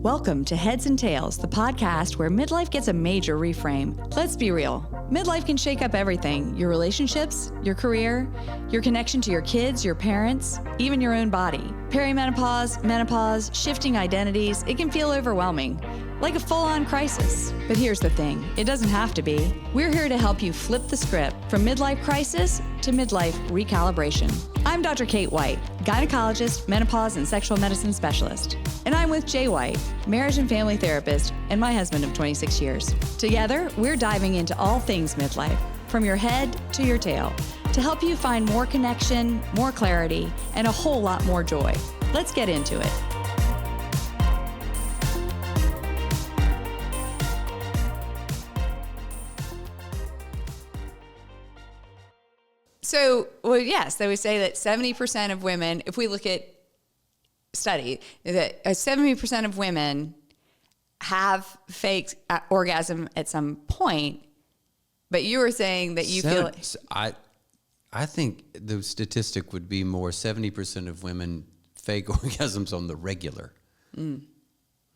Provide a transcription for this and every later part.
Welcome to Heads and Tails, the podcast where midlife gets a major reframe. Let's be real. Midlife can shake up everything. Your relationships, your career, your connection to your kids, your parents, even your own body. Perimenopause, menopause, shifting identities, it can feel overwhelming, like a full-on crisis. But here's the thing, it doesn't have to be. We're here to help you flip the script from midlife crisis to midlife recalibration. I'm Dr. Kate White, gynecologist, menopause, and sexual medicine specialist. And I'm with Jay White, marriage and family therapist, and my husband of 26 years. Together, we're diving into all things midlife, from your head to your tail, to help you find more connection, more clarity, and a whole lot more joy. Let's get into it. So, well, yes, they would say that 70% of women, if we look at study, that 70% of women have fake orgasm at some point, but you were saying that you feel... I think the statistic would be more 70% of women fake orgasms on the regular.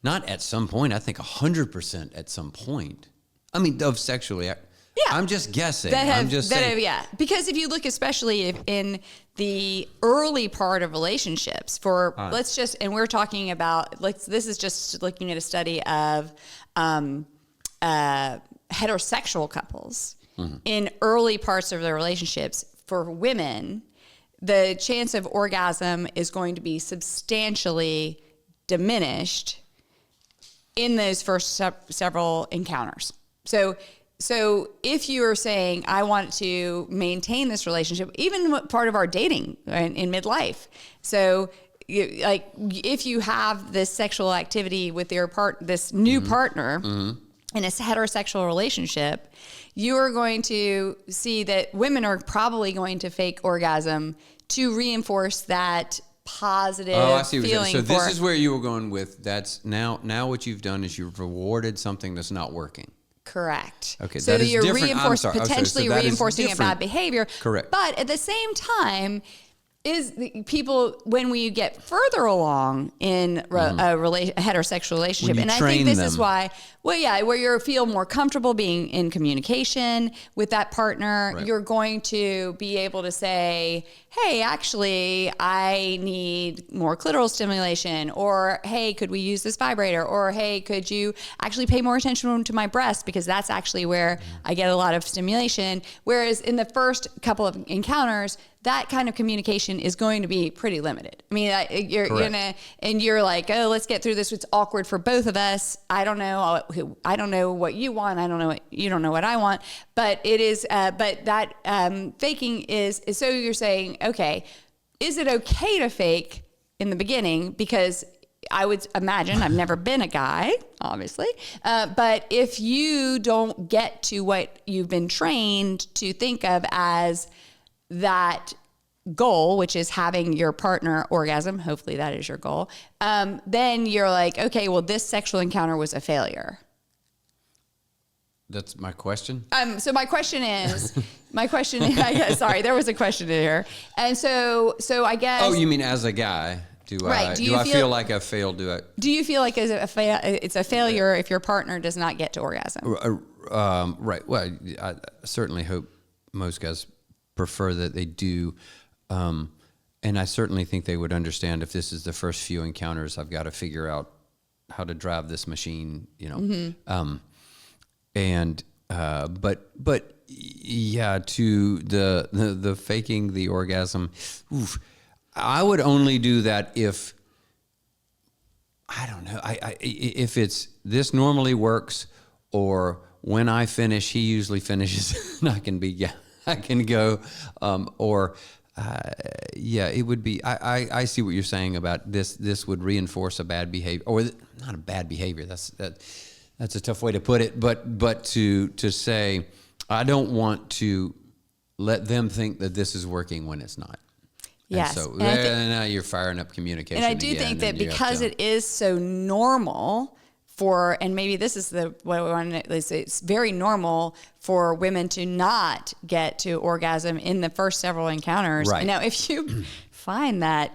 Not at some point. I think 100% at some point. I mean, of sexually... Yeah. I'm just guessing. Yeah. Because if you look, especially in the early part of relationships, and we're talking about, this is just looking at a study of heterosexual couples in early parts of their relationships. For women, the chance of orgasm is going to be substantially diminished in those first several encounters. So if you are saying, I want to maintain this relationship, even part of our dating in midlife. So if you have this sexual activity with this new partner in a heterosexual relationship, you are going to see that women are probably going to fake orgasm to reinforce that positive feeling. So this is where you were going with, that's now what you've done is you've rewarded something that's not working. Correct. Okay, so that is you're potentially reinforcing a bad behavior. Correct. But at the same time, when we get further along in a heterosexual relationship, and I think this is why, where you feel more comfortable being in communication with that partner, right. You're going to be able to say, hey, actually, I need more clitoral stimulation, or hey, could we use this vibrator, or hey, could you actually pay more attention to my breast, because that's actually where I get a lot of stimulation. Whereas in the first couple of encounters, that kind of communication is going to be pretty limited. I mean, you're like, oh, let's get through this. It's awkward for both of us. I don't know what you want. I don't know you don't know what I want. But it is. But that faking is. So you're saying, okay, is it okay to fake in the beginning? Because I would imagine, I've never been a guy, obviously, but if you don't get to what you've been trained to think of as that goal, which is having your partner orgasm, hopefully that is your goal, then you're like, okay, well, this sexual encounter was a failure. That's my question? So my question is, I guess, sorry, there was a question in here. And so I guess. Oh, you mean as a guy? Do I feel like I failed? Do you feel like it's a failure if your partner does not get to orgasm? Right. Well, I certainly hope most guys prefer that they do. And I certainly think they would understand if this is the first few encounters, I've got to figure out how to drive this machine, but yeah, to the faking the orgasm, I would only do that if, I don't know, if it's, this normally works, or when I finish, he usually finishes, and I can go, it would be, I see what you're saying about this would reinforce a bad behavior, or not a bad behavior, that's a tough way to put it, but to say, I don't want to let them think that this is working when it's not. Yes. And so now you're firing up communication. And I do think that because it is so normal and maybe this is what we want to say, it's very normal for women to not get to orgasm in the first several encounters. Right. Now, if you find that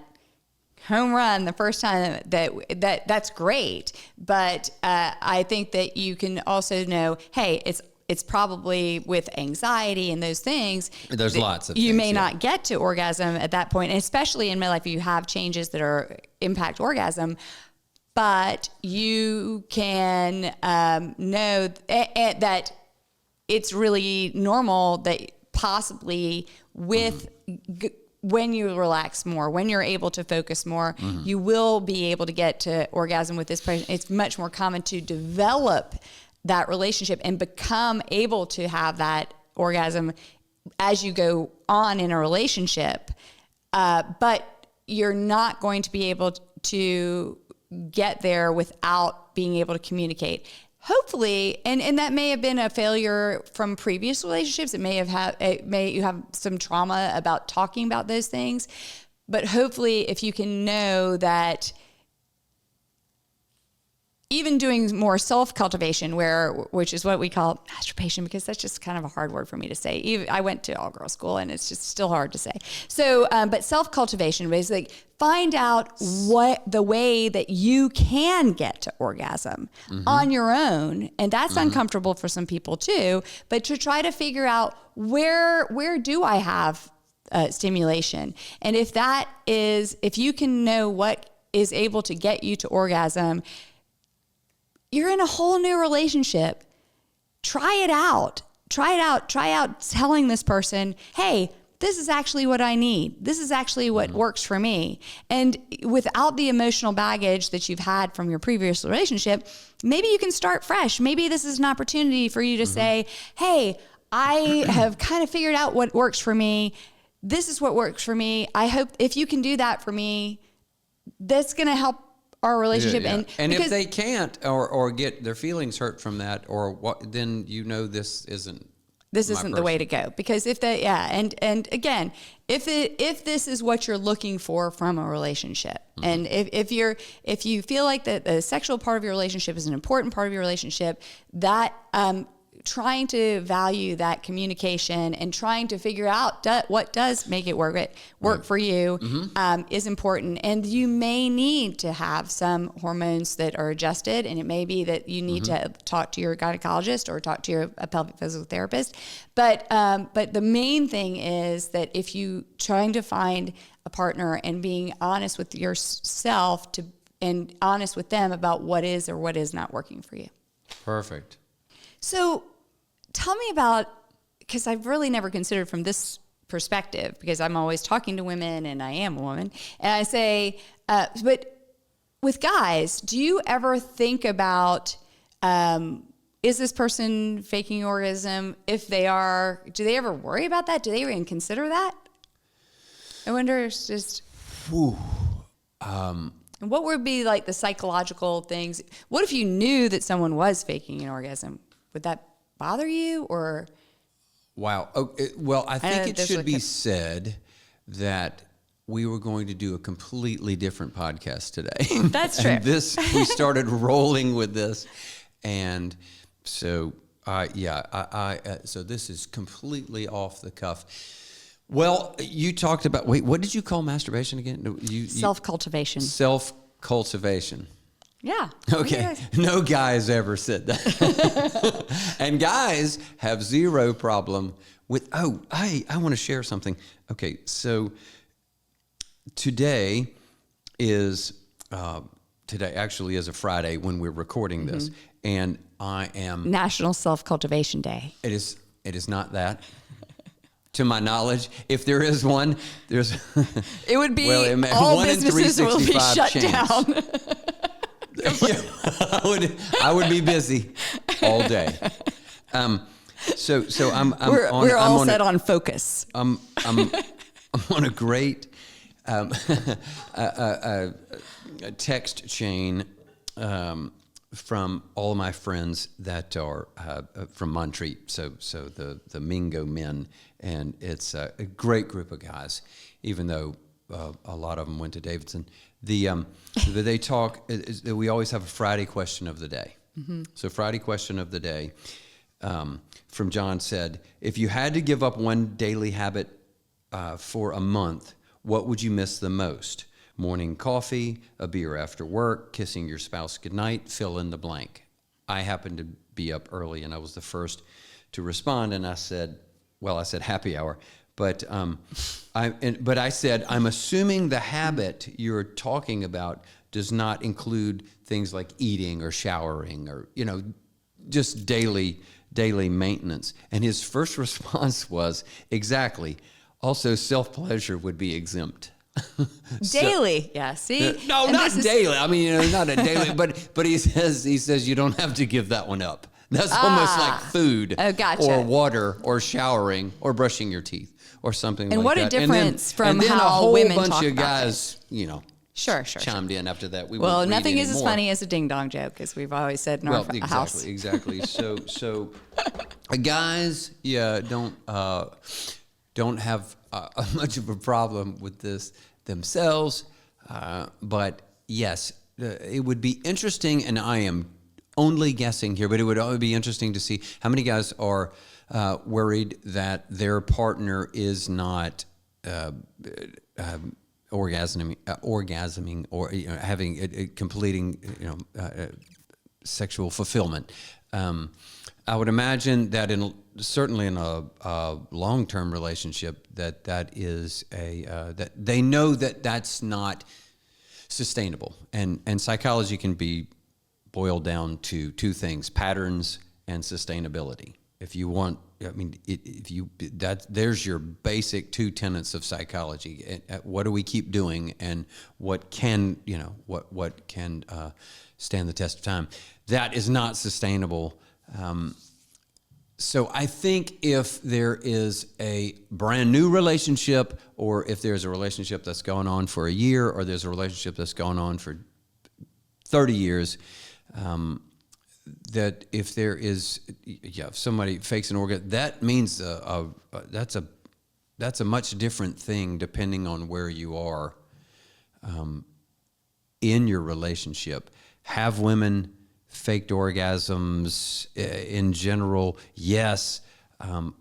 home run the first time that's great. But I think that you can also know, hey, it's probably with anxiety and those things. There's lots of you things, may not get to orgasm at that point, and especially in midlife, you have changes that impact orgasm. But you can know that it's really normal that possibly with when you relax more, when you're able to focus more, you will be able to get to orgasm with this person. It's much more common to develop that relationship and become able to have that orgasm as you go on in a relationship. But you're not going to be able to get there without being able to communicate. Hopefully, and that may have been a failure from previous relationships. You have some trauma about talking about those things. But hopefully, if you can know that even doing more self-cultivation, which is what we call masturbation, because that's just kind of a hard word for me to say. I went to all-girls school, and it's just still hard to say. So, but self-cultivation is like find out what the way that you can get to orgasm on your own, and that's uncomfortable for some people too. But to try to figure out where do I have stimulation, and if you can know what is able to get you to orgasm, you're in a whole new relationship. Try it out. Try out telling this person, hey, this is actually what I need. This is actually what works for me. And without the emotional baggage that you've had from your previous relationship, maybe you can start fresh. Maybe this is an opportunity for you to say, hey, I have kind of figured out what works for me. This is what works for me. I hope if you can do that for me, that's going to help our relationship. Yeah. And if they can't or get their feelings hurt from that or what, then this isn't the way to go. Because and again, if this is what you're looking for from a relationship, and if you feel like that the sexual part of your relationship is an important part of your relationship, that trying to value that communication and trying to figure out what does make it work for you is important. And you may need to have some hormones that are adjusted, and it may be that you need to talk to your gynecologist or talk to a pelvic physical therapist. But the main thing is that if you trying to find a partner and being honest with yourself and honest with them about what is or what is not working for you. Perfect. So tell me about, because I've really never considered from this perspective, because I'm always talking to women and I am a woman, and I say, but with guys, do you ever think about, is this person faking orgasm? If they are, do they ever worry about that? Do they even consider that? I wonder, it's just... And what would be like the psychological things? What if you knew that someone was faking an orgasm? Would that bother you, or? Wow. Well, I think it should be said that we were going to do a completely different podcast today. That's true. And we started rolling with this, and so so this is completely off the cuff. Well, you talked about what did you call masturbation again? Self-cultivation. Self-cultivation. Yeah. Okay. No guy's ever said that. And guys have zero problem with, I want to share something. Okay. So today actually is a Friday when we're recording this, and I am National Self-Cultivation Day. It is not that. To my knowledge, if there is one, there's it would be all businesses will be shut down. Yeah, I would be busy all day. So we're all set on focus. I'm on a great text chain from all of my friends that are from Montreat. So the Mingo men, and it's a great group of guys, even though a lot of them went to Davidson. They talk. We always have a Friday question of the day. So Friday question of the day from John said, if you had to give up one daily habit for a month, what would you miss the most? morning coffee, a beer after work, kissing your spouse goodnight, fill in the blank. I happened to be up early, and I was the first to respond, and I said happy hour. But I said, I'm assuming the habit you're talking about does not include things like eating or showering or, just daily maintenance. And his first response was, exactly. Also, self-pleasure would be exempt. Daily. Yeah, see? No, not daily. I mean, not a daily, but he says you don't have to give that one up. That's almost like food or water or showering or brushing your teeth or something like that. And what a difference from how a whole women bunch talk of guys, Sure. chimed in after that. Nothing is as funny as a ding dong joke, as we've always said in our house. Exactly. So guys, don't have much of a problem with this themselves, but yes, it would be interesting, and I am only guessing here, but it would be interesting to see how many guys are worried that their partner is not orgasming or having completing sexual fulfillment. I would imagine that certainly in a long-term relationship that is that they know that that's not sustainable, and psychology can be boiled down to two things: patterns and sustainability. If you want, there's your basic two tenets of psychology. What do we keep doing, and what can stand the test of time? That is not sustainable. So I think if there is a brand new relationship, or if there's a relationship that's going on for a year, or there's a relationship that's going on for 30 years, that if there is, if somebody fakes an orgasm, that means that's a much different thing depending on where you are in your relationship. Have women faked orgasms in general? Yes.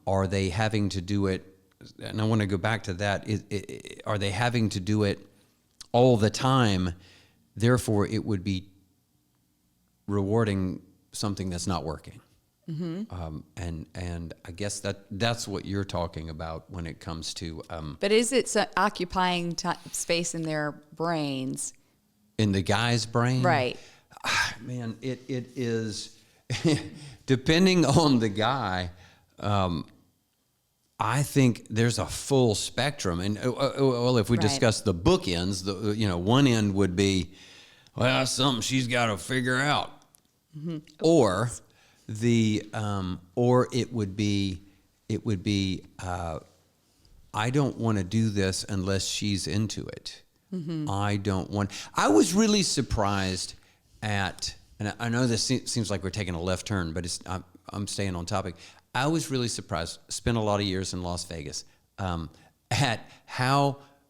Are they having to do it? And I want to go back to that. Are they having to do it all the time? Therefore, it would be rewarding something that's not working. Mm-hmm. And I guess that's what you're talking about when it comes to. But is it occupying space in their brains? In the guy's brain? Right. Man, it is, depending on the guy, I think there's a full spectrum. And, if we discuss the bookends, one end would be, well, that's something she's got to figure out. Mm-hmm. Or it would be, I don't want to do this unless she's into it. Mm-hmm. I was really surprised at, and I know this seems like we're taking a left turn, but I'm staying on topic. I was really surprised, spent a lot of years in Las Vegas, at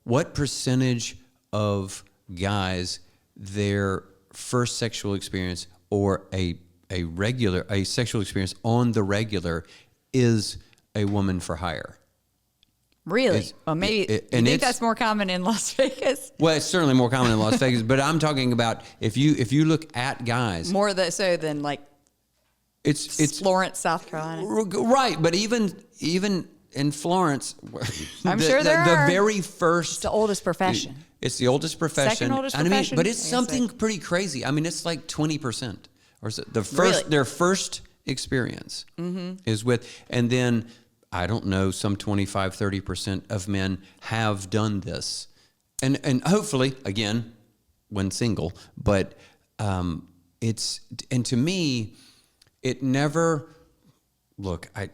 what percentage of guys, their first sexual experience or a sexual experience on the regular is a woman for hire. Really? Well, maybe you think that's more common in Las Vegas? Well, it's certainly more common in Las Vegas, but I'm talking about if you look at guys more so than like it's Florence, South Carolina, right? But even in Florence, I'm sure there are. The very first, it's the oldest profession. It's the oldest profession. Second oldest profession. But it's something pretty crazy. I mean, it's like 20%, or their first experience is with, and then. I don't know, some 25, 30% of men have done this. And hopefully, again, when single, but and to me, it never, look, I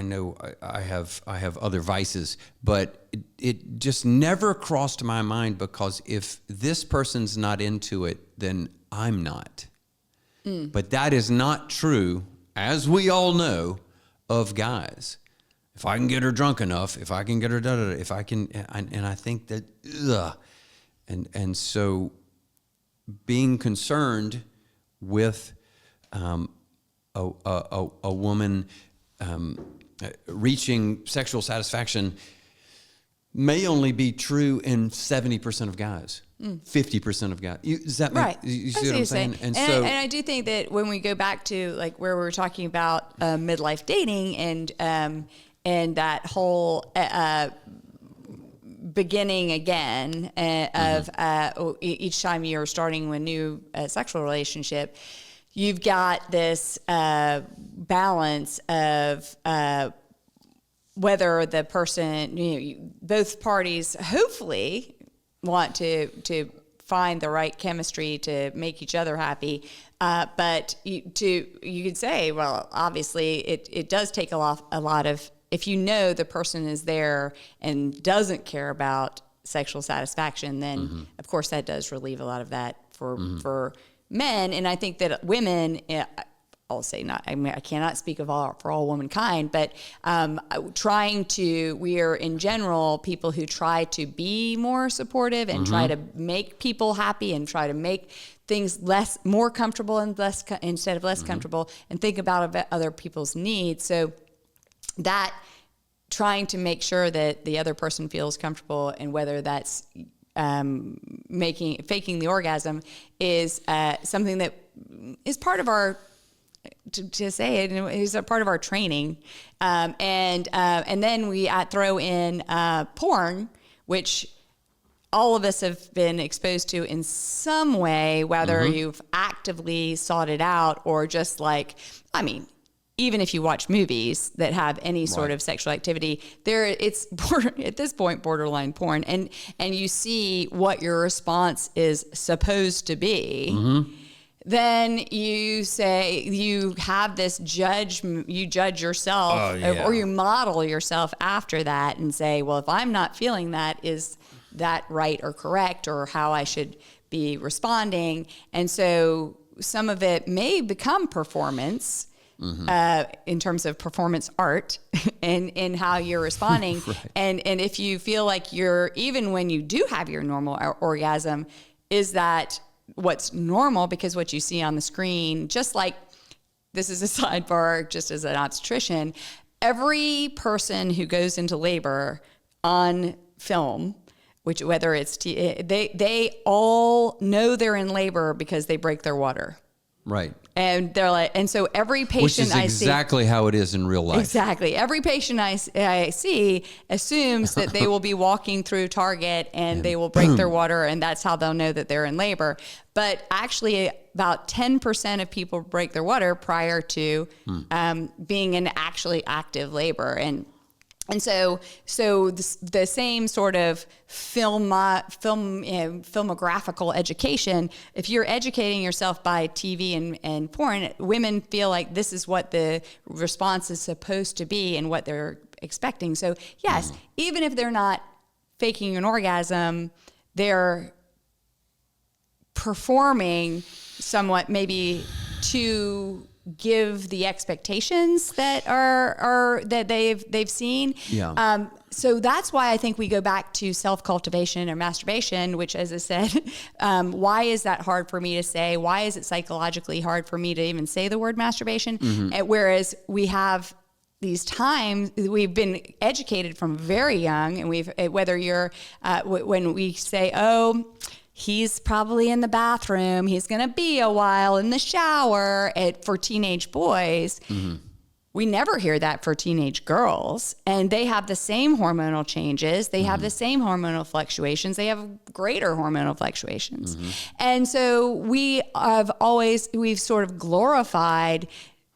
know I have other vices, but it just never crossed my mind, because if this person's not into it, then I'm not. But that is not true, as we all know, of guys. If I can get her drunk enough, if I can get her if I can, and I think that, and so being concerned with a woman reaching sexual satisfaction may only be true in 70% of guys, 50% of guys. Does that make, you see what I'm saying? And I do think that when we go back to like where we were talking about midlife dating and that whole beginning again of each time you're starting a new sexual relationship, you've got this balance of whether the person, both parties hopefully want to find the right chemistry to make each other happy. But you could say, well, obviously it does take a lot of, if you know the person is there and doesn't care about sexual satisfaction, then of course that does relieve a lot of that for men. And I think that women, I'll say not, I mean, I cannot speak for all womankind, but we are in general people who try to be more supportive and try to make people happy and try to make things more comfortable and instead of less comfortable, and think about other people's needs. So that trying to make sure that the other person feels comfortable, and whether that's faking the orgasm is something that is part of our, to say it, is a part of our training. And then we throw in porn, which all of us have been exposed to in some way, whether you've actively sought it out or just like, I mean, even if you watch movies that have any sort of sexual activity, it's at this point borderline porn, and you see what your response is supposed to be. Then you say, you have this you judge yourself, or you model yourself after that and say, well, if I'm not feeling that, is that right or correct, or how I should be responding? And so some of it may become performance, in terms of performance art and how you're responding. And if you feel like even when you do have your normal orgasm, is that what's normal? Because what you see on the screen, just like, this is a sidebar, just as an obstetrician, every person who goes into labor on film, which whether it's, they all know they're in labor because they break their water. Right. And they're like, and so every patient I see, which is exactly how it is in real life. Exactly. Every patient I see assumes that they will be walking through Target and they will break their water, and that's how they'll know that they're in labor. But actually, about 10% of people break their water prior to being in actually active labor. And so the same sort of filmographical education, if you're educating yourself by TV and porn, women feel like this is what the response is supposed to be and what they're expecting. So yes, even if they're not faking an orgasm, they're performing somewhat maybe to give the expectations that are that they've seen. So that's why I think we go back to self-cultivation or masturbation, which, as I said, why is that hard for me to say? Why is it psychologically hard for me to even say the word masturbation? Whereas we have these times, we've been educated from very young, and whether you're when we say, oh, he's probably in the bathroom, he's going to be a while in the shower, for teenage boys. We never hear that for teenage girls. And they have the same hormonal changes. They have the same hormonal fluctuations. They have greater hormonal fluctuations. And so we've sort of glorified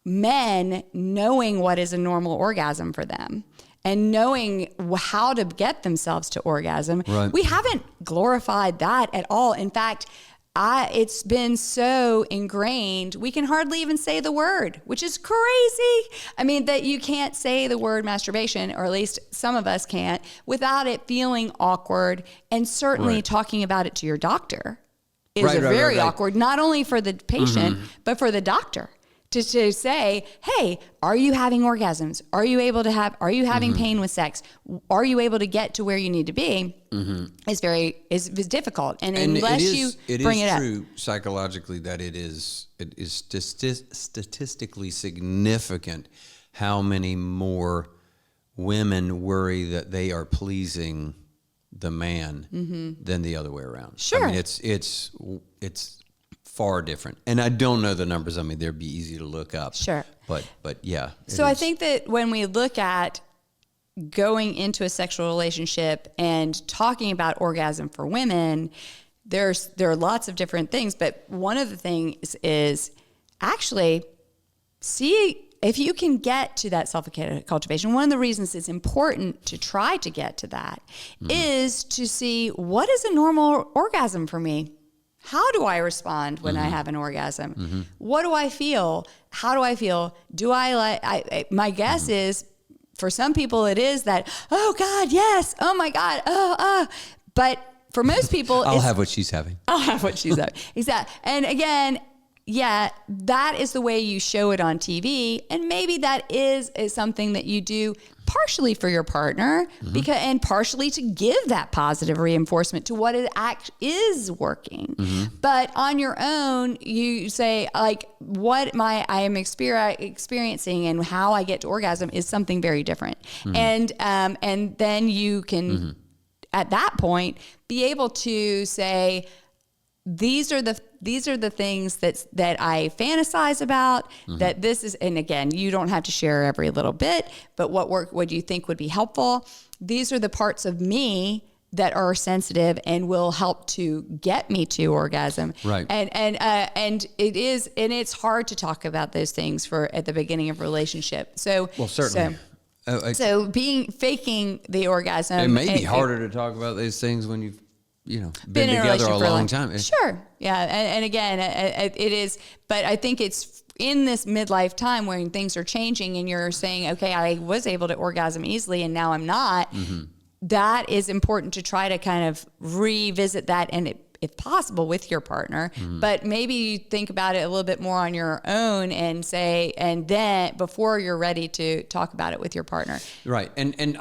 men knowing what is a normal orgasm for them and knowing how to get themselves to orgasm. Right. We haven't glorified that at all. In fact, it's been so ingrained, we can hardly even say the word, which is crazy. I mean, that you can't say the word masturbation, or at least some of us can't, without it feeling awkward. And certainly talking about it to your doctor is very awkward, not only for the patient, but for the doctor. To say, hey, are you having orgasms? Are you having pain with sex? Are you able to get to where you need to be? Is difficult. And unless you bring it up. It is true psychologically that it is statistically significant how many more women worry that they are pleasing the man than the other way around. Sure. I mean, it's far different. And I don't know the numbers. I mean, they'd be easy to look up. Sure. But yeah. So I think that when we look at going into a sexual relationship and talking about orgasm for women, there are lots of different things, but one of the things is actually see if you can get to that self-cultivation. One of the reasons it's important to try to get to that is to see, what is a normal orgasm for me? How do I respond when I have an orgasm? What do I feel? How do I feel? Do I like, my guess is, for some people it is that, oh God, yes, oh my God, but for most people, I'll have what she's having. I'll have what she's having. Exactly. And again, yeah, that is the way you show it on TV. And maybe that is something that you do partially for your partner and partially to give that positive reinforcement to what it is working. But on your own, you say, like, what I am experiencing and how I get to orgasm is something very different. And then you can, at that point, be able to say, these are the things that I fantasize about, that this is, and again, you don't have to share every little bit, but what do you think would be helpful? These are the parts of me that are sensitive and will help to get me to orgasm. Right. And it's hard to talk about those things at the beginning of a relationship. So, well, certainly. So faking the orgasm. It may be harder to talk about these things when you've been together a long time. Sure. Yeah. And again, it is, but I think it's in this midlife time when things are changing and you're saying, okay, I was able to orgasm easily and now I'm not. That is important to try to kind of revisit that, and if possible, with your partner. But maybe you think about it a little bit more on your own and say, and then before you're ready to talk about it with your partner. Right. And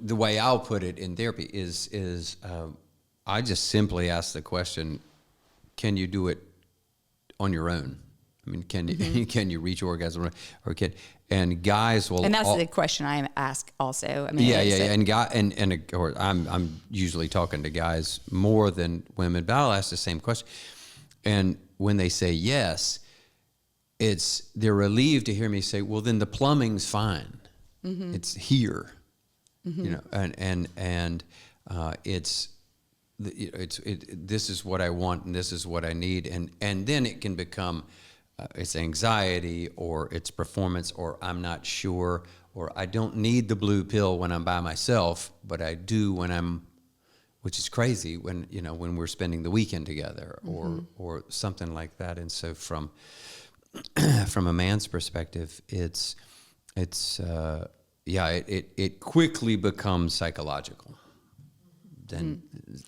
the way I'll put it in therapy is I just simply ask the question, can you do it on your own? I mean, can you reach orgasm, or and guys will, and that's the question I ask also. I mean, or I'm usually talking to guys more than women, but I'll ask the same question. And when they say yes, they're relieved to hear me say, well, then the plumbing's fine. It's here, and this is what I want and this is what I need, and then it can become it's anxiety, or it's performance, or I'm not sure, or I don't need the blue pill when I'm by myself, but I do when which is crazy when we're spending the weekend together, or something like that. And so from a man's perspective, it quickly becomes psychological. Then,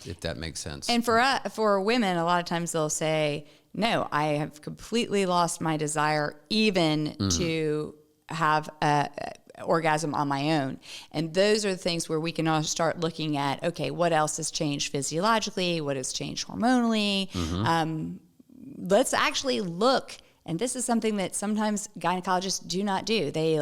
if that makes sense. And for women, a lot of times they'll say, no, I have completely lost my desire even to have a orgasm on my own. And those are the things where we can all start looking at, okay, what else has changed physiologically? What has changed hormonally? Let's actually look. And this is something that sometimes gynecologists do not do. They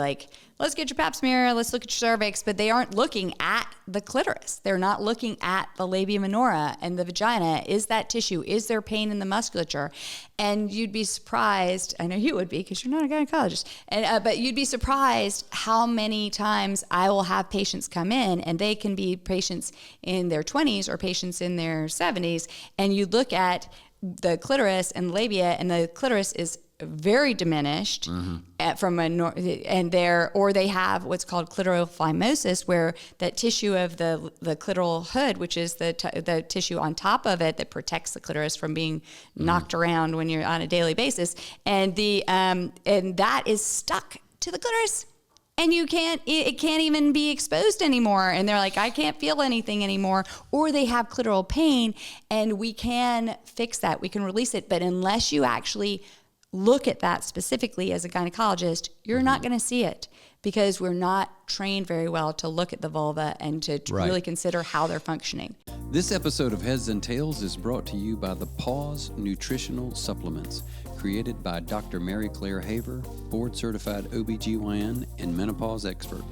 let's get your pap smear, let's look at your cervix, but they aren't looking at the clitoris. They're not looking at the labia minora and the vagina. Is that tissue? Is there pain in the musculature? And you'd be surprised, I know you would be because you're not a gynecologist, but you'd be surprised how many times I will have patients come in, and they can be patients in their 20s or patients in their 70s, and you look at the clitoris and labia, and the clitoris is very diminished or they have what's called clitoral phimosis, where that tissue of the clitoral hood, which is the tissue on top of it that protects the clitoris from being knocked around when you're on a daily basis, and that is stuck to the clitoris. And it can't even be exposed anymore. And they're like, I can't feel anything anymore. Or they have clitoral pain, and we can fix that. We can release it. But unless you actually look at that specifically as a gynecologist, you're not going to see it, because we're not trained very well to look at the vulva and to really consider how they're functioning. This episode of Heads and Tails is brought to you by the Pause Nutritional Supplements, created by Dr. Mary Claire Haver, board-certified OBGYN and menopause expert.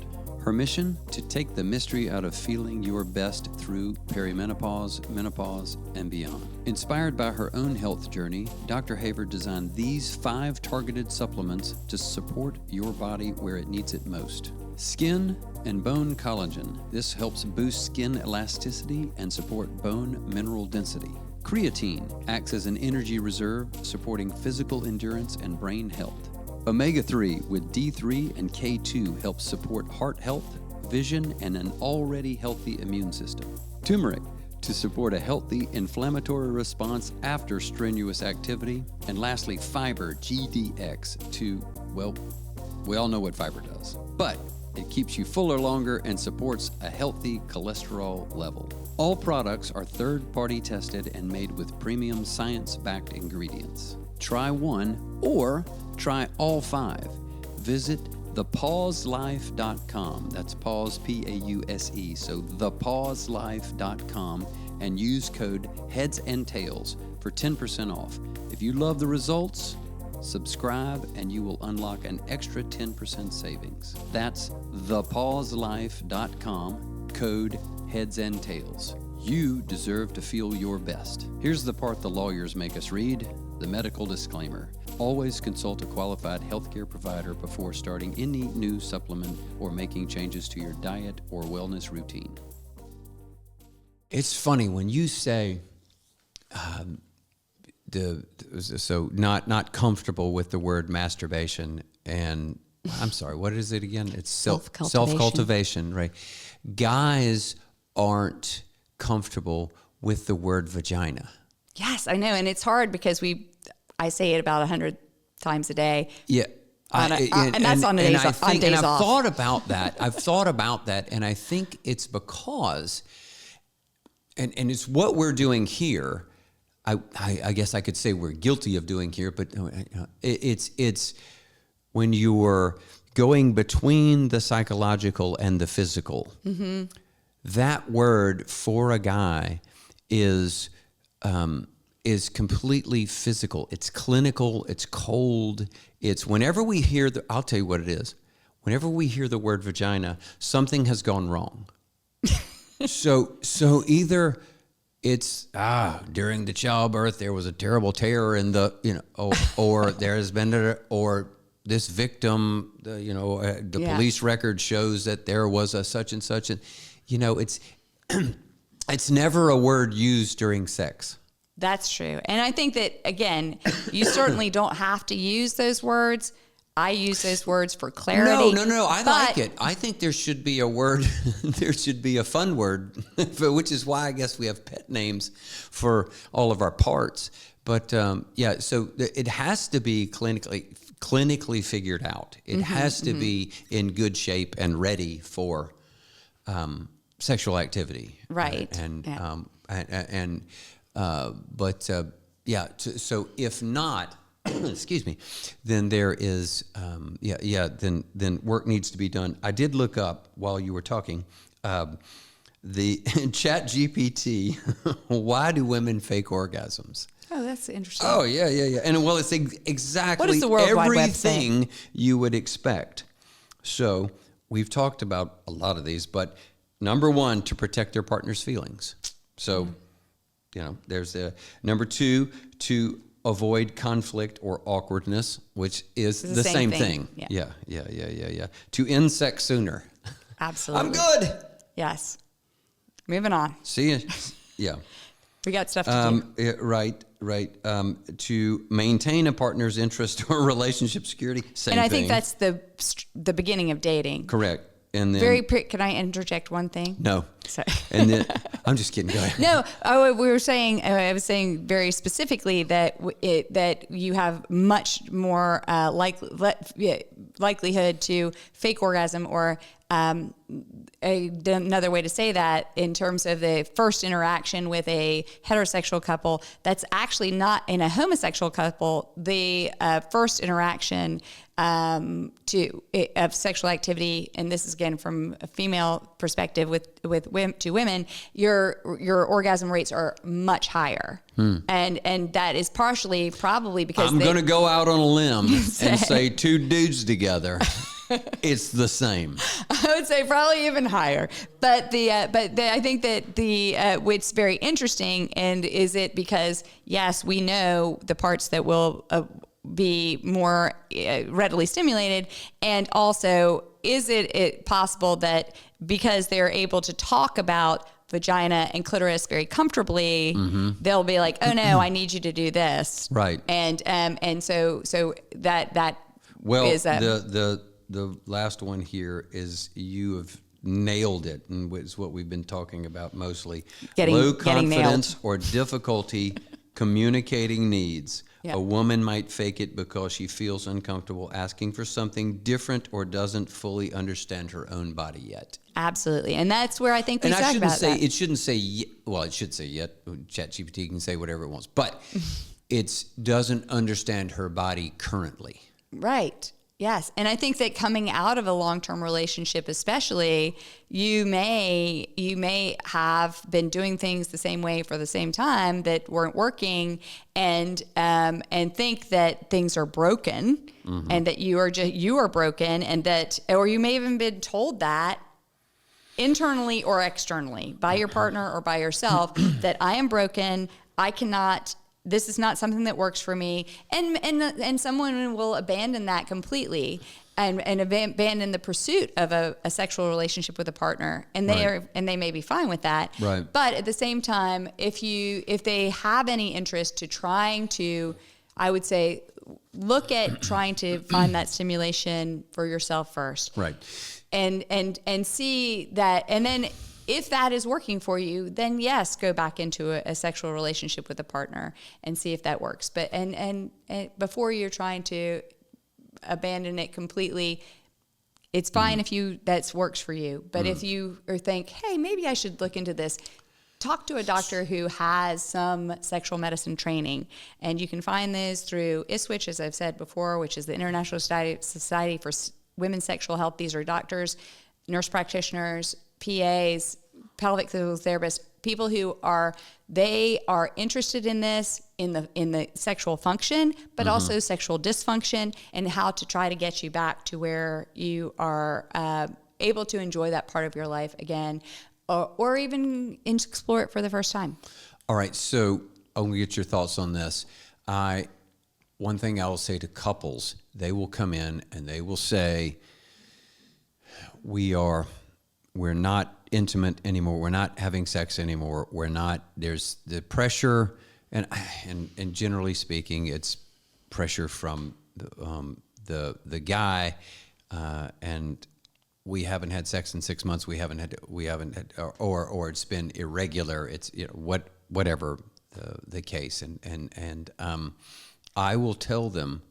Permission to take the mystery out of feeling your best through perimenopause, menopause, and beyond. Inspired by her own health journey, Dr. Haver designed these 5 targeted supplements to support your body where it needs it most. Skin and bone collagen. This helps boost skin elasticity and support bone mineral density. Creatine acts as an energy reserve, supporting physical endurance and brain health. Omega-3 with D3 and K2 helps support heart health, vision, and an already healthy immune system. Turmeric to support a healthy inflammatory response after strenuous activity. And lastly, fiber, GDX, to, well, we all know what fiber does, but it keeps you fuller longer and supports a healthy cholesterol level. All products are third-party tested and made with premium science-backed ingredients. Try one or try all 5. Visit thepauselife.com. That's pause, P-A-U-S-E. So thepauselife.com and use code Heads and Tails for 10% off. If you love the results, subscribe and you will unlock an extra 10% savings. That's thepauselife.com, code Heads and Tails. You deserve to feel your best. Here's the part the lawyers make us read, the medical disclaimer. Always consult a qualified healthcare provider before starting any new supplement or making changes to your diet or wellness routine. It's funny when you say not comfortable with the word masturbation, and I'm sorry, what is it again? It's self-cultivation, right? Guys aren't comfortable with the word vagina. Yes, I know, and it's hard because I say it about 100 times a day. Yeah. And that's on days off. I've thought about that, and I think it's because, and it's what we're doing here. I guess I could say we're guilty of doing here, but it's when you're going between the psychological and the physical. Mm-hmm. That word for a guy is completely physical. It's clinical. It's cold. It's whenever we hear I'll tell you what it is. Whenever we hear the word vagina, something has gone wrong. So either it's during the childbirth there was a terrible tear in the or there has been or this victim police record shows that there was a such and such, and it's it's never a word used during sex. That's true. And I think that, again, you certainly don't have to use those words. I use those words for clarity. No. I like it. I think there should be a word, there should be a fun word, which is why I guess we have pet names for all of our parts. But so it has to be clinically figured out. It has to be in good shape and ready for sexual activity. Right. So if not, excuse me, then there is, then work needs to be done. I did look up while you were talking, the Chat GPT, why do women fake orgasms? Oh, that's interesting. Oh, yeah. And well, it's exactly what is the World Wide Web everything you would expect. So we've talked about a lot of these, but number 1, to protect their partner's feelings. So, there's the number 2, to avoid conflict or awkwardness, which is the same thing. Yeah. To end sex sooner. Absolutely. I'm good. Yes. Moving on. See you. Yeah. We got stuff to do. Right. To maintain a partner's interest or relationship security. Same thing. And I think that's the beginning of dating. Correct. And then, can I interject one thing? No. Sorry. And then I'm just kidding. Go ahead. No, I was saying very specifically that that you have much more likelihood to fake orgasm, or another way to say that in terms of the first interaction with a heterosexual couple. That's actually not in a homosexual couple. The first interaction of sexual activity, and this is again from a female perspective with women, your orgasm rates are much higher, and that is partially probably because I'm going to go out on a limb and say 2 dudes together, it's the same. I would say probably even higher. But I think that what's very interesting, and is it because, yes, we know the parts that will be more readily stimulated, and also is it possible that because they're able to talk about vagina and clitoris very comfortably, they'll be like, oh no, I need you to do this. Right. And so that well, is the last one here is you have nailed it, and it's what we've been talking about mostly. Low confidence or difficulty communicating needs. Yep. A woman might fake it because she feels uncomfortable asking for something different or doesn't fully understand her own body yet. Absolutely. And that's where I think we talk about that. It shouldn't say, well, it should say yet. ChatGPT can say whatever it wants, but it doesn't understand her body currently. Right. Yes. And I think that coming out of a long-term relationship, especially, you may have been doing things the same way for the same time that weren't working, and think that things are broken, and that you are broken, and that, or you may have even been told that internally or externally by your partner or by yourself that I am broken. I cannot. This is not something that works for me, and someone will abandon that completely, and abandon the pursuit of a sexual relationship with a partner, and they may be fine with that. Right. But at the same time, if they have any interest to trying to, I would say, look at trying to find that stimulation for yourself first. Right. And see that, and then, if that is working for you, then yes, go back into a sexual relationship with a partner and see if that works. But and before you're trying to abandon it completely, it's fine if that works for you. But if you think, hey, maybe I should look into this, talk to a doctor who has some sexual medicine training. And you can find this through ISWICH, as I've said before, which is the International Society for Women's Sexual Health. These are doctors, nurse practitioners, PAs, pelvic therapists, people who are interested in this, in the sexual function, but also sexual dysfunction, and how to try to get you back to where you are able to enjoy that part of your life again, or even explore it for the first time. All right, so I'm gonna get your thoughts on this. One thing I will say to couples, they will come in and they will say, we're not intimate anymore. We're not having sex anymore. There's the pressure, and generally speaking, it's pressure from the guy, and we haven't had sex in 6 months. We haven't had, or it's been irregular. It's, whatever the case, and I will tell them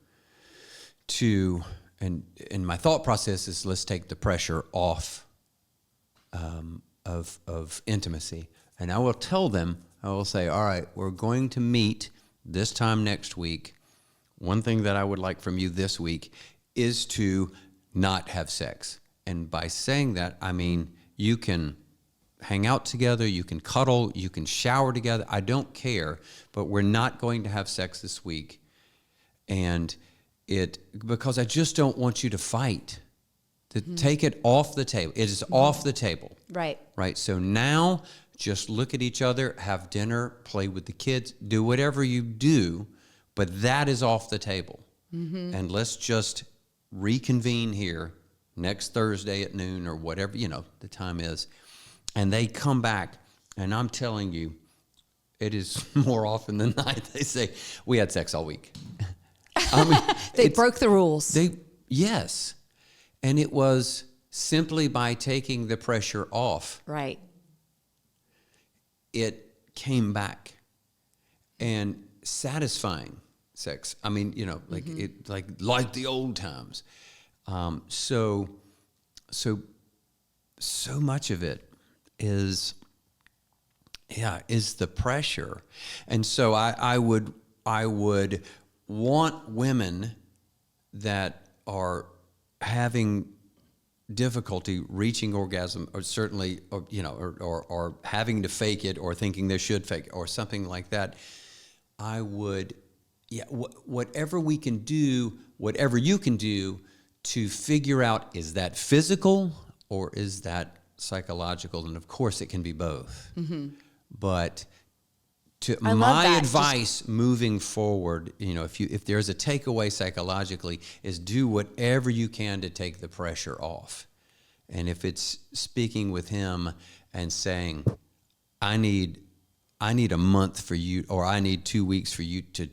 to, and my thought process is, let's take the pressure off of intimacy. And I will tell them, I will say, all right, we're going to meet this time next week. One thing that I would like from you this week is to not have sex. And by saying that, I mean, you can hang out together, you can cuddle, you can shower together. I don't care, but we're not going to have sex this week. And because I just don't want you to fight. To take it off the table. It is off the table. Right. Right. So now just look at each other, have dinner, play with the kids, do whatever you do, but that is off the table. And let's just reconvene here next Thursday at noon, or whatever, the time is. And they come back, and I'm telling you, it is more often than not, they say, we had sex all week. I mean, they broke the rules. Yes. And it was simply by taking the pressure off. Right. It came back, and satisfying sex. I mean, like the old times. So much of it is the pressure. And so I would want women that are having difficulty reaching orgasm, or certainly, or having to fake it, or thinking they should fake it, or something like that. I would, whatever we can do, whatever you can do to figure out, is that physical or is that psychological? And of course it can be both. But my advice moving forward, if there's a takeaway psychologically, is do whatever you can to take the pressure off. And if it's speaking with him and saying, I need a month for you, or I need 2 weeks for you to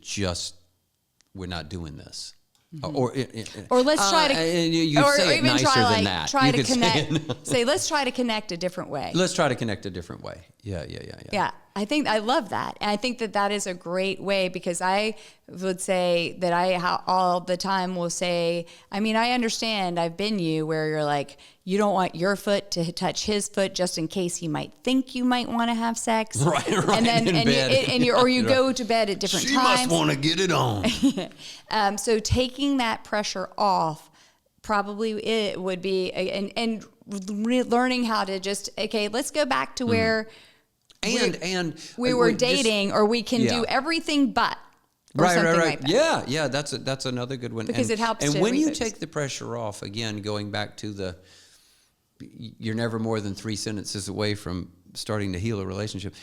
we're not doing this. Or let's try to, you say it nicer than that. Try to connect. Say, let's try to connect a different way. Let's try to connect a different way. Yeah. Yeah, I love that, and I think that is a great way, because I would say that all the time will say, I mean, I understand. I've been you where you're like, you don't want your foot to touch his foot just in case he might think you might want to have sex, right? And then you go to bed at different times. She must want to get it on. So taking that pressure off probably it would be, and learning how to just, okay, let's go back to where we were dating, or we can do everything but. Right. Like that. Yeah. That's another good one, because it helps. And when you take the pressure off, again, going back to you're never more than 3 sentences away from starting to heal a relationship.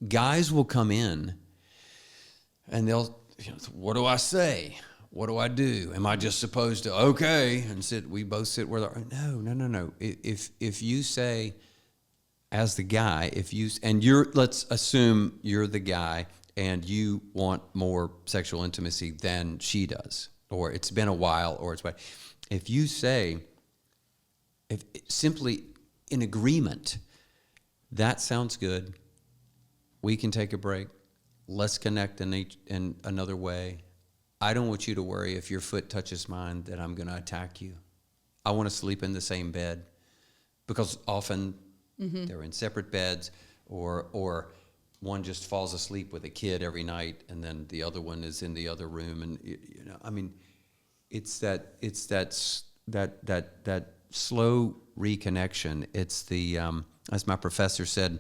Guys will come in, and they'll, what do I say? What do I do? Am I just supposed to and sit? We both sit where no. If you say, as the guy, let's assume you're the guy and you want more sexual intimacy than she does, or it's been a while, or if you say, simply in agreement, that sounds good, we can take a break, let's connect in another way. I don't want you to worry if your foot touches mine that I'm going to attack you. I want to sleep in the same bed, because often they're in separate beds, or one just falls asleep with a kid every night, and then the other one is in the other room, and I mean, it's that slow reconnection. It's the as my professor said.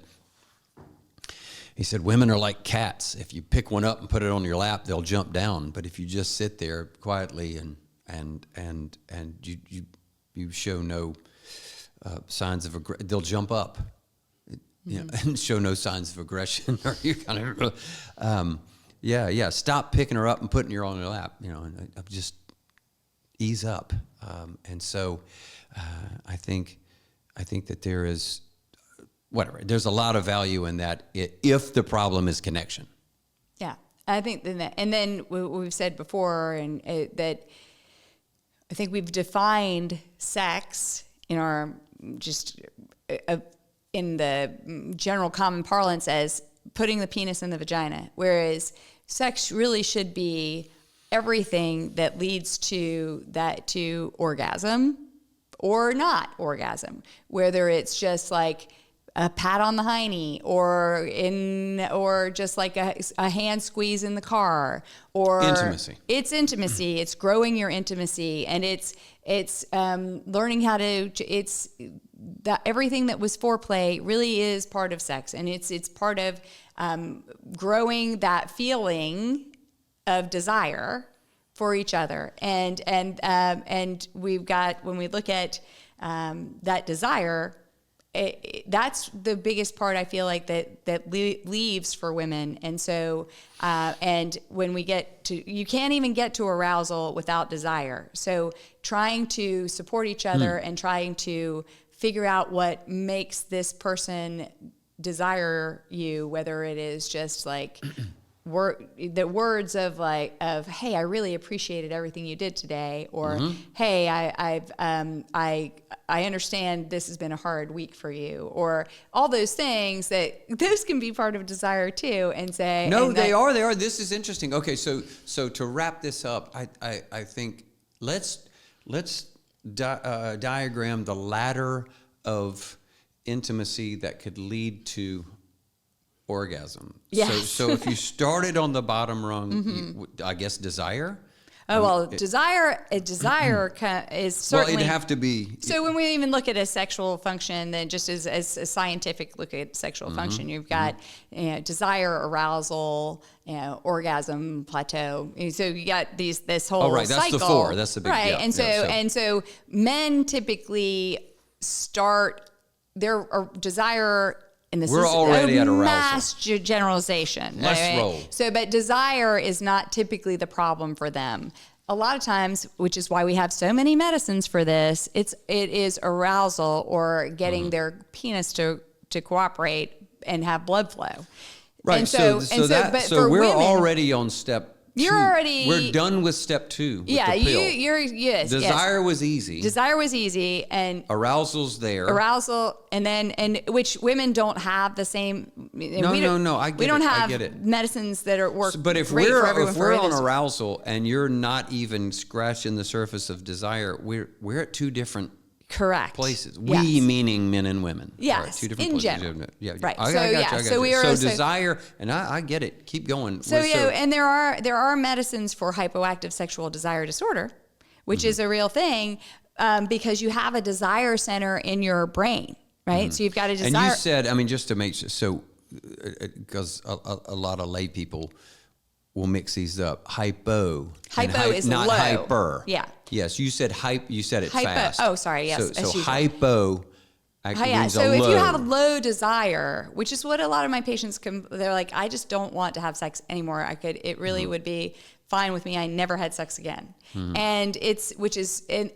He said, women are like cats. If you pick one up and put it on your lap, they'll jump down. But if you just sit there quietly and you show no signs of aggression, they'll jump up, and show no signs of aggression. Or you kind of, stop picking her up and putting her on your lap. And just ease up. And so I think that there is. There's a lot of value in that if the problem is connection. Yeah, I think and then we've said before, that I think we've defined sex in our in the general common parlance as putting the penis in the vagina, whereas sex really should be everything that leads to orgasm or not orgasm, whether it's just like a pat on the hiney, or just like a hand squeeze in the car, or intimacy. It's intimacy. It's growing your intimacy, and it's learning how to. It's that everything that was foreplay really is part of sex, and it's part of growing that feeling of desire for each other, and we've got, when we look at that desire. That's the biggest part, I feel like, that leaves for women. And so, and when we get to, you can't even get to arousal without desire. So trying to support each other and trying to figure out what makes this person desire you, whether it is just like the words of hey, I really appreciated everything you did today, or hey, I understand this has been a hard week for you, or all those things, those can be part of desire too. And say, they are. This is interesting. Okay, so to wrap this up, I think let's diagram the ladder of intimacy that could lead to orgasm. Yes. So if you started on the bottom rung, I guess desire. Oh, well, desire is certainly... Well, it'd have to be... So when we even look at a sexual function, then just as a scientific look at sexual function, you've got desire, arousal, orgasm, plateau. So you got this whole cycle. That's the four. That's the big... Right, and so men typically start their desire... And this We're already at arousal. Mass generalization. Let's roll. So, but desire is not typically the problem for them. A lot of times, which is why we have so many medicines for this, it is arousal or getting their penis to cooperate and have blood flow. Right. And so we're women, already on step. We're done with step 2. With yeah, the pill. yes. Desire was easy. Desire was easy, and arousal's there. Arousal, and which women don't have the same. No. I get it. We don't have I get it. medicines that work. But if great for everyone, if we're on arousal and you're not even scratching the surface of desire, we're at 2 different. Correct. Places. We meaning men and women. Yes. Right, 2 different in places. general. Yeah. Right. I got you. So desire, and I get it. Keep going. And there are medicines for hypoactive sexual desire disorder, which is a real thing, because you have a desire center in your brain, right? So you've got a desire. And you said, just to make sure, because a lot of lay people will mix these up. Hypo is not low. Hyper. Yeah. Yes, you said You said it fast. Oh, sorry. Yes. So hypo. Means so if low. you have low desire, which is what a lot of my patients they're like, I just don't want to have sex anymore. It really would be fine with me. I never had sex again. And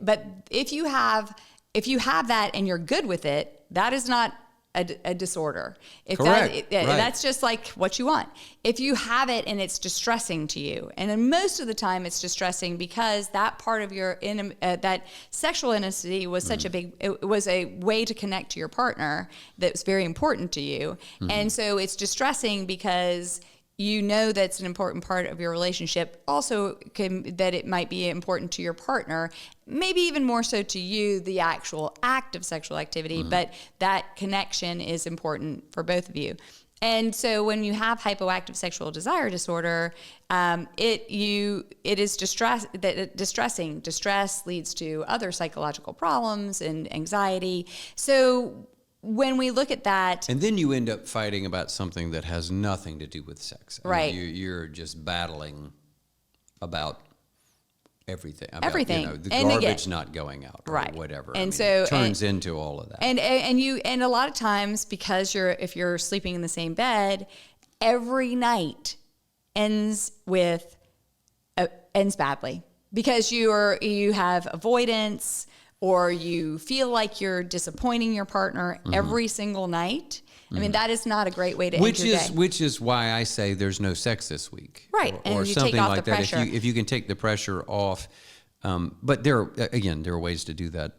but if you have that and you're good with it, that is not a disorder. Correct. That's just like what you want. If you have it and it's distressing to you, and then most of the time it's distressing because that part of your that sexual intimacy was such it was a way to connect to your partner that was very important to you, and so it's distressing because you know that's an important part of your relationship. Also, that it might be important to your partner, maybe even more so to you, the actual act of sexual activity, but that connection is important for both of you. And so when you have hypoactive sexual desire disorder, it is distressing. Distress leads to other psychological problems and anxiety. So when we look at that... And then you end up fighting about something that has nothing to do with sex. Right. You're just battling about everything. Everything. The garbage not going out or whatever. And it turns into all of that. And a lot of times, because if you're sleeping in the same bed, every night ends badly. Because you have avoidance, or you feel like you're disappointing your partner every single night. That is not a great way to end your day. Which is why I say there's no sex this week. Right, or you something take off like the that. pressure. If you can take the pressure off. But there are ways to do that.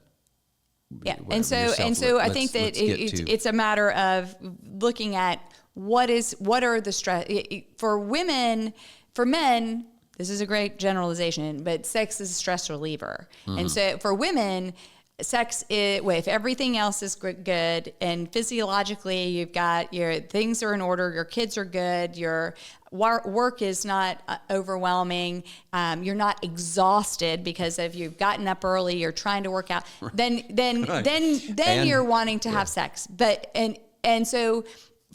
Yeah, and so I think that it's a matter of looking at what are the stress for women. For men, this is a great generalization, but sex is a stress reliever. And so for women, sex is, if everything else is good and physiologically you've got your things are in order, your kids are good, your work is not overwhelming, you're not exhausted because if you've gotten up early, you're trying to work out, then you're wanting to have sex. But and so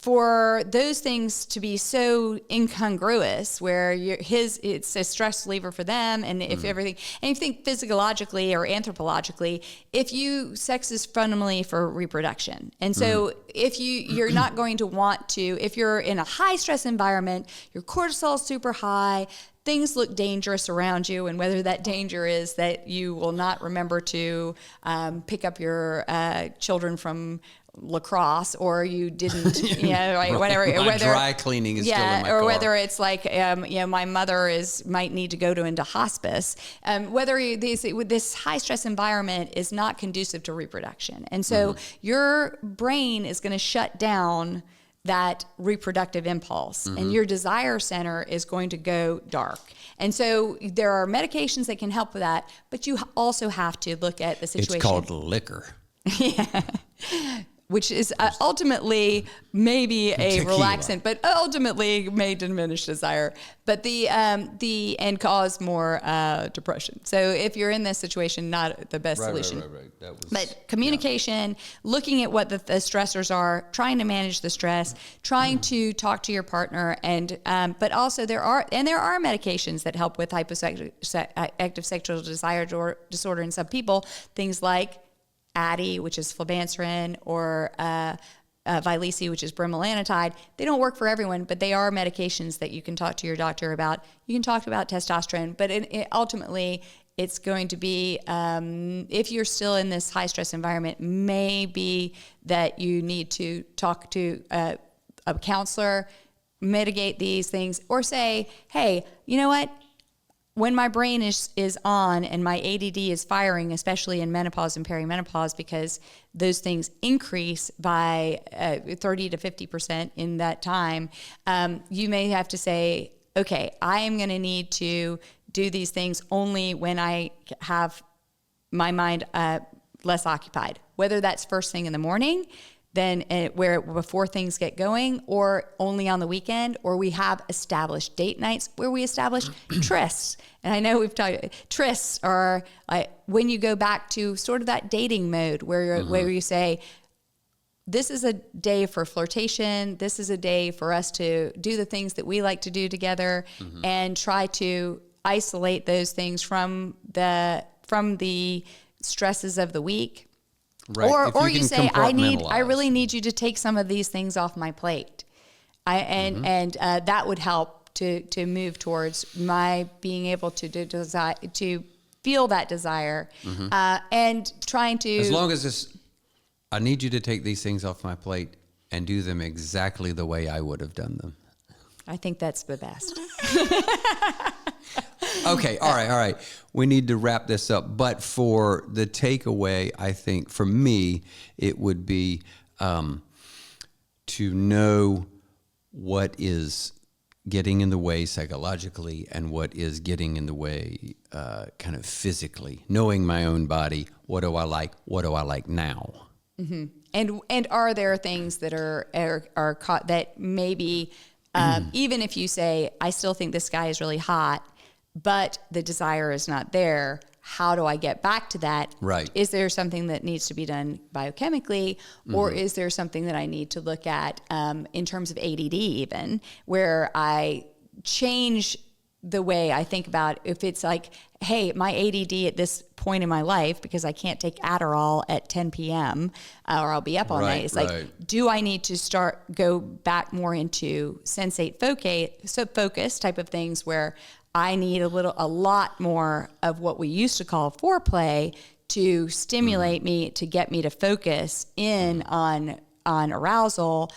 for those things to be so incongruous, where it's a stress reliever for them, and if everything, and you think physiologically or anthropologically, sex is fundamentally for reproduction, and so if you're not going to want to, if you're in a high stress environment, your cortisol is super high, things look dangerous around you, and whether that danger is that you will not remember to pick up your children from lacrosse, or you didn't, whatever. My dry cleaning is still in my car. Or whether it's like, my mother might need to go into hospice. Whether this high stress environment is not conducive to reproduction, and so your brain is going to shut down that reproductive impulse, and your desire center is going to go dark. And so there are medications that can help with that, but you also have to look at the situation. It's called liquor. Yeah. which is ultimately maybe a Tequila. relaxant, but ultimately may diminish desire, but and cause more depression. So if you're in this situation, not the best solution. Right. That was, but communication, looking at what the stressors are, trying to manage the stress, trying to talk to your partner, and but also there are medications that help with hypoactive sexual desire disorder in some people. Things like Addie, which is flibanserin, or Vyleesi, which is bromolanotide. They don't work for everyone, but they are medications that you can talk to your doctor about. You can talk about testosterone, but ultimately, it's going to be, if you're still in this high stress environment, maybe that you need to talk to a counselor, mitigate these things, or say, hey, you know what? When my brain is on and my ADD is firing, especially in menopause and perimenopause, because those things increase by 30 to 50% in that time, you may have to say, okay, I am going to need to do these things only when I have my mind less occupied, whether that's first thing in the morning, then before things get going, or only on the weekend, or we have established date nights where we establish trysts. And I know we've talked, trysts are like when you go back to sort of that dating mode where you say, this is a day for flirtation. This is a day for us to do the things that we like to do together, and try to isolate those things from the stresses of the week. Right. Or you say, I really need you to take some of these things off my plate. That would help to move towards my being able to feel that desire, and trying to. As long as I need you to take these things off my plate and do them exactly the way I would have done them. I think that's the best. Okay, all right. We need to wrap this up. But for the takeaway, I think for me, it would be to know what is getting in the way psychologically and what is getting in the way kind of physically. Knowing my own body, what do I like now? Mm-hmm. And are there things that are caught that maybe even if you say, I still think this guy is really hot, but the desire is not there, how do I get back to that? Right. Is there something that needs to be done biochemically, or is there something that I need to look at in terms of ADD even, where I change the way I think about if it's like, hey, my ADD at this point in my life, because I can't take Adderall at 10 p.m. Or I'll be up all night. It's like, do I need to go back more into sensate focus type of things where I need a lot more of what we used to call foreplay to stimulate me, to get me to focus in on arousal,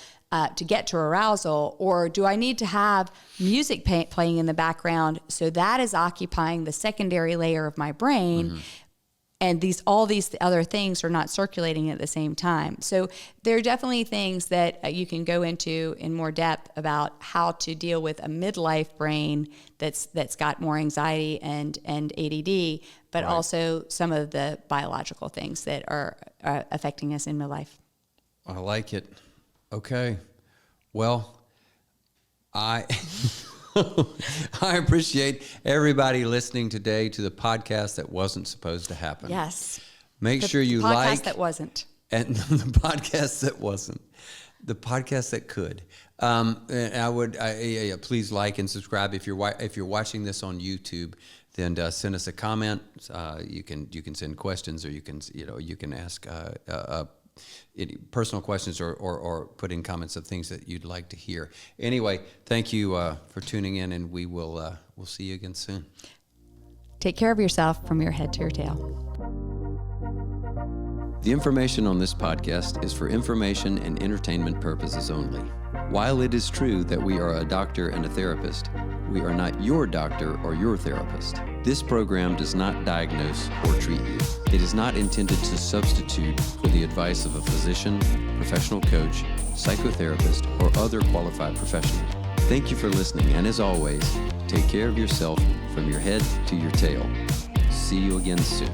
to get to arousal? Or do I need to have music playing in the background so that is occupying the secondary layer of my brain, and all these other things are not circulating at the same time? So there are definitely things that you can go into in more depth about how to deal with a midlife brain that's got more anxiety and ADD, but also some of the biological things that are affecting us in midlife. I like it. Okay. Well, I appreciate everybody listening today to the podcast that wasn't supposed to happen. Yes. Make sure you like. The podcast that wasn't. And the podcast that wasn't. The podcast that could. And I would please like and subscribe. If you're watching this on YouTube, then send us a comment. You can send questions, or you can ask personal questions, or put in comments of things that you'd like to hear. Anyway, thank you for tuning in, and we'll see you again soon. Take care of yourself from your head to your tail. The information on this podcast is for information and entertainment purposes only. While it is true that we are a doctor and a therapist, we are not your doctor or your therapist. This program does not diagnose or treat you. It is not intended to substitute for the advice of a physician, professional coach, psychotherapist, or other qualified professional. Thank you for listening, and as always, take care of yourself from your head to your tail. See you again soon.